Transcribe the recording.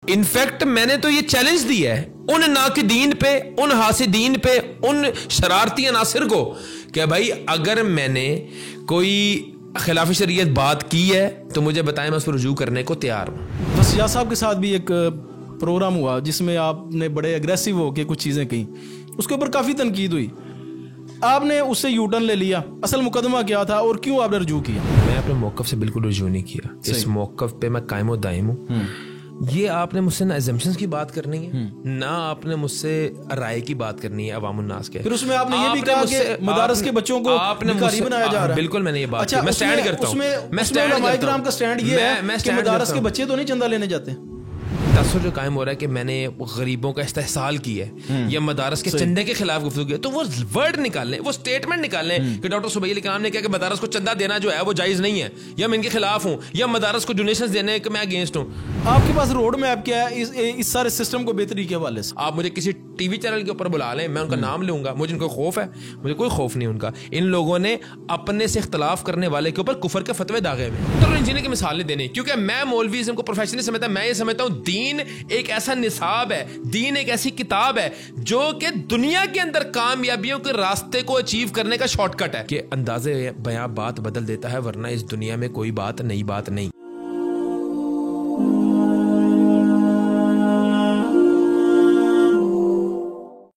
In fact मैंने तो ये चैलेंज दिया है उन नाकिदीन पे, उन हासिदीन पे, उन शरारती अनासिर को कि भाई अगर मैंने कोई खिलाफ शरीयत बात की है तो मुझे बताएं, मैं उस पर रुजू करने को तैयार हूं। बस सियाज साहब के साथ भी एक प्रोग्राम हुआ जिसमें आपने बड़े एग्रेसिव होकर कुछ चीज़ें कही, उसके ऊपर काफ़ी तनकीद हुई, आपने उससे यू टर्न ले लिया। असल मुकदमा क्या था और क्यों आपने रुजू किया? मैं अपने मौक़िफ़ से बिल्कुल रुजू नहीं किया, इस मौक़िफ़ पे मैं कायम व दायम हूँ। ये आपने मुझसे ना एजम्पशंस की बात करनी है, ना आपने मुझसे राय की बात करनी है अवामुन नास के। फिर उसमें आपने ये भी कहा कि मदारस के बच्चों को भिखारी बनाया जा रहा है। बिल्कुल मैंने ये बात की, मैं स्टैंड करता हूं। मैं स्टैंड करता हूं। का स्टैंड ये है कि मदारस के बच्चे तो नहीं चंदा लेने जाते। तसव्वुर जो कायम हो रहा है कि मैंने गरीबों का इस्तेहसाल किया है या मदारस के चंदे के खिलाफ गुफ्तगू की, तो वो वर्ड निकालें, वो स्टेटमेंट निकालें कि डॉक्टर सुबैल कलाम ने कहा कि मदारस को चंदा देना जो है वो जायज नहीं है, या मैं इनके खिलाफ हूं, या मदारस को डोनेशंस देने के मैं अगेंस्ट हूं। आपके पास रोड मैप क्या है इस सारे सिस्टम को बेहतरी के हवाले से? आप मुझे किसी टीवी चैनल के ऊपर बुला लें, मैं उनका नाम लूंगा, मुझे उनको खौफ है? मुझे कोई खौफ नहीं उनका। इन लोगों ने अपने से इख्तलाफ करने वाले के ऊपर कुफर के फतवे दागे हुए। तो इंजीनियर की मिसालें देने, क्योंकि मैं मौलवीज़्म को प्रोफेशनली समझता, मैं ये समझता हूं दीन एक ऐसा निसाब है, दीन एक ऐसी किताब है जो कि दुनिया के अंदर कामयाबियों के रास्ते को अचीव करने का शॉर्टकट है कि अंदाजे बयां बात बदल देता है, वरना इस दुनिया में कोई बात नहीं।